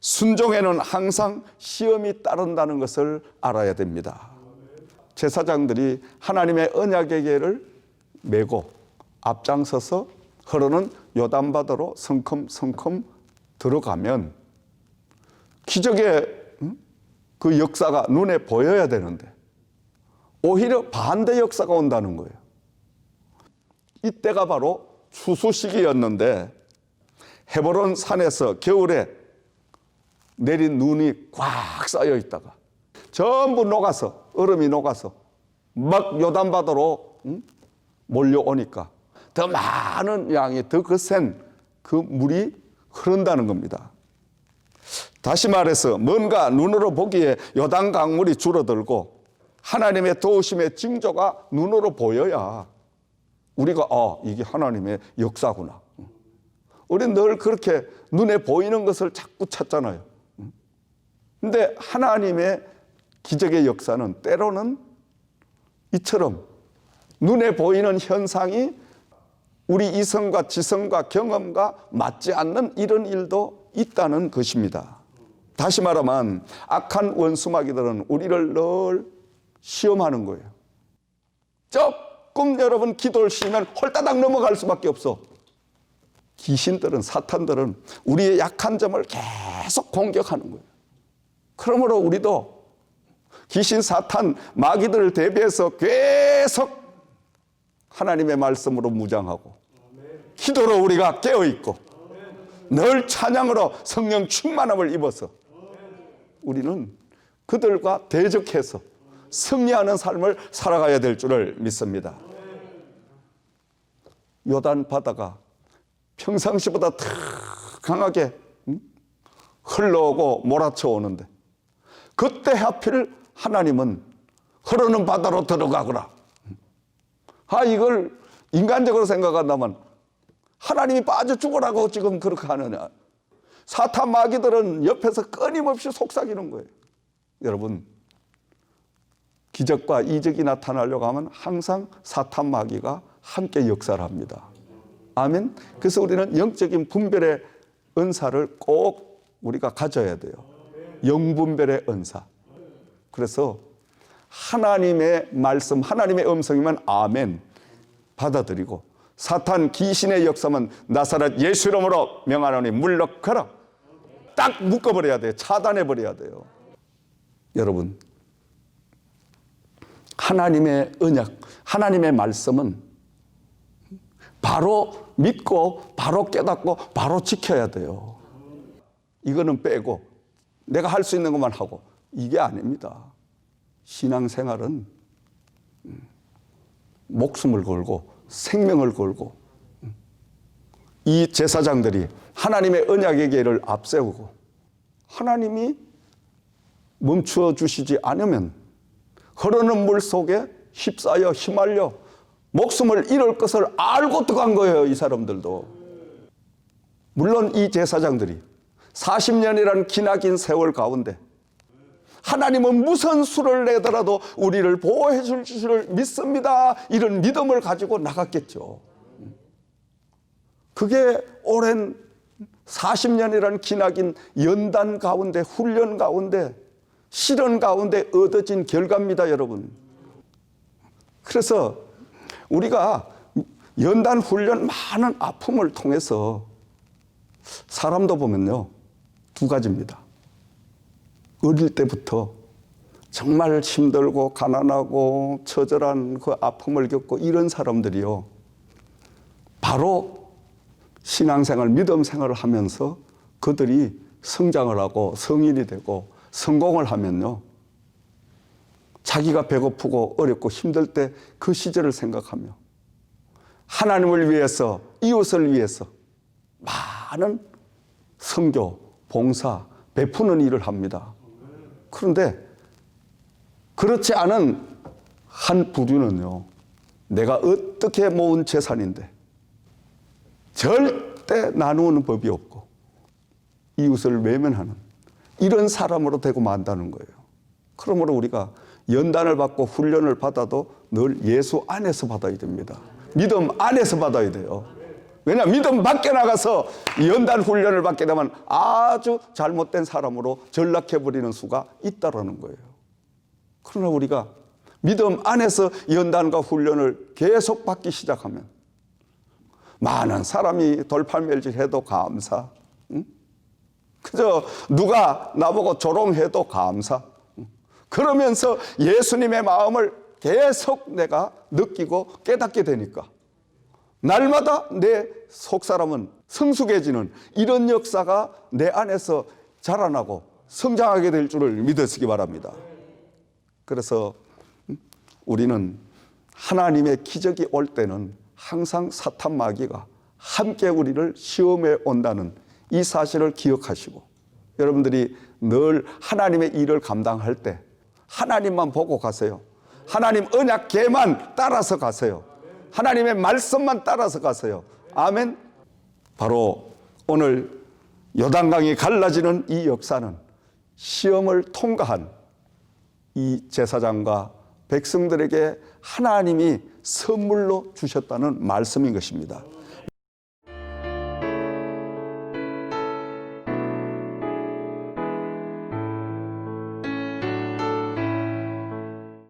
순종에는 항상 시험이 따른다는 것을 알아야 됩니다. 제사장들이 하나님의 언약의궤를 메고 앞장서서 흐르는 요단바다로 성큼성큼 들어가면 기적의 그 역사가 눈에 보여야 되는데 오히려 반대 역사가 온다는 거예요. 이때가 바로 추수 시기였는데 헤브론 산에서 겨울에 내린 눈이 꽉 쌓여 있다가 전부 녹아서, 얼음이 녹아서 막 요단바다로 몰려오니까 더 많은 양이, 더 거센 그 물이 흐른다는 겁니다. 다시 말해서 뭔가 눈으로 보기에 요단 강물이 줄어들고 하나님의 도우심의 징조가 눈으로 보여야 우리가 이게 하나님의 역사구나. 우리는 늘 그렇게 눈에 보이는 것을 자꾸 찾잖아요. 근데 하나님의 기적의 역사는 때로는 이처럼 눈에 보이는 현상이 우리 이성과 지성과 경험과 맞지 않는 이런 일도 있다는 것입니다. 다시 말하면 악한 원수마귀들은 우리를 늘 시험하는 거예요. 조금 여러분 기도를 쉬면 홀따닥 넘어갈 수밖에 없어. 귀신들은, 사탄들은 우리의 약한 점을 계속 공격하는 거예요. 그러므로 우리도 귀신, 사탄, 마귀들을 대비해서 계속 하나님의 말씀으로 무장하고 기도로 우리가 깨어있고 늘 찬양으로 성령 충만함을 입어서 우리는 그들과 대적해서 승리하는 삶을 살아가야 될 줄을 믿습니다. 요단 바다가 평상시보다 더 강하게 흘러오고 몰아쳐 오는데 그때 하필 하나님은 흐르는 바다로 들어가거라. 이걸 인간적으로 생각한다면 하나님이 빠져 죽으라고 지금 그렇게 하느냐. 사탄 마귀들은 옆에서 끊임없이 속삭이는 거예요. 여러분, 기적과 이적이 나타나려고 하면 항상 사탄 마귀가 함께 역사를 합니다. 아멘. 그래서 우리는 영적인 분별의 은사를 꼭 우리가 가져야 돼요. 영분별의 은사. 그래서 하나님의 말씀, 하나님의 음성이면 아멘 받아들이고 사탄 귀신의 역사면 나사렛 예수 이름으로 명하노니 물러가라. 딱 묶어버려야 돼요. 차단해버려야 돼요. 여러분, 하나님의 언약, 하나님의 말씀은 바로 믿고 바로 깨닫고 바로 지켜야 돼요. 이거는 빼고 내가 할 수 있는 것만 하고 이게 아닙니다. 신앙생활은 목숨을 걸고 생명을 걸고 이 제사장들이 하나님의 언약의 길을 앞세우고 하나님이 멈추어 주시지 않으면 흐르는 물 속에 휩싸여 휘말려 목숨을 잃을 것을 알고 들어간 거예요. 이 사람들도. 물론 이 제사장들이 40년이라는 기나긴 세월 가운데 하나님은 무슨 수를 내더라도 우리를 보호해 줄 줄 믿습니다. 이런 믿음을 가지고 나갔겠죠. 그게 오랜 40년이라는 기나긴 연단 가운데, 훈련 가운데, 실현 가운데 얻어진 결과입니다, 여러분. 그래서 우리가 연단 훈련 많은 아픔을 통해서 사람도 보면요, 두 가지입니다. 어릴 때부터 정말 힘들고 가난하고 처절한 그 아픔을 겪고 이런 사람들이요, 바로 신앙생활, 믿음생활을 하면서 그들이 성장을 하고 성인이 되고 성공을 하면요, 자기가 배고프고 어렵고 힘들 때 그 시절을 생각하며 하나님을 위해서, 이웃을 위해서 많은 선교, 봉사, 베푸는 일을 합니다. 그런데 그렇지 않은 한 부류는요, 내가 어떻게 모은 재산인데 절대 나누는 법이 없고 이웃을 외면하는 이런 사람으로 되고 만다는 거예요. 그러므로 우리가 연단을 받고 훈련을 받아도 늘 예수 안에서 받아야 됩니다. 믿음 안에서 받아야 돼요. 왜냐, 믿음 밖에 나가서 연단 훈련을 받게 되면 아주 잘못된 사람으로 전락해버리는 수가 있다라는 거예요. 그러나 우리가 믿음 안에서 연단과 훈련을 계속 받기 시작하면 많은 사람이 돌팔매질해도 감사, 응? 그저 누가 나보고 조롱해도 감사, 그러면서 예수님의 마음을 계속 내가 느끼고 깨닫게 되니까 날마다 내 속사람은 성숙해지는 이런 역사가 내 안에서 자라나고 성장하게 될 줄을 믿으시기 바랍니다. 그래서 우리는 하나님의 기적이 올 때는 항상 사탄 마귀가 함께 우리를 시험해 온다는 이 사실을 기억하시고, 여러분들이 늘 하나님의 일을 감당할 때 하나님만 보고 가세요. 하나님 언약궤만 따라서 가세요. 하나님의 말씀만 따라서 가세요. 아멘. 바로 오늘 요단강이 갈라지는 이 역사는 시험을 통과한 이 제사장과 백성들에게 하나님이 선물로 주셨다는 말씀인 것입니다.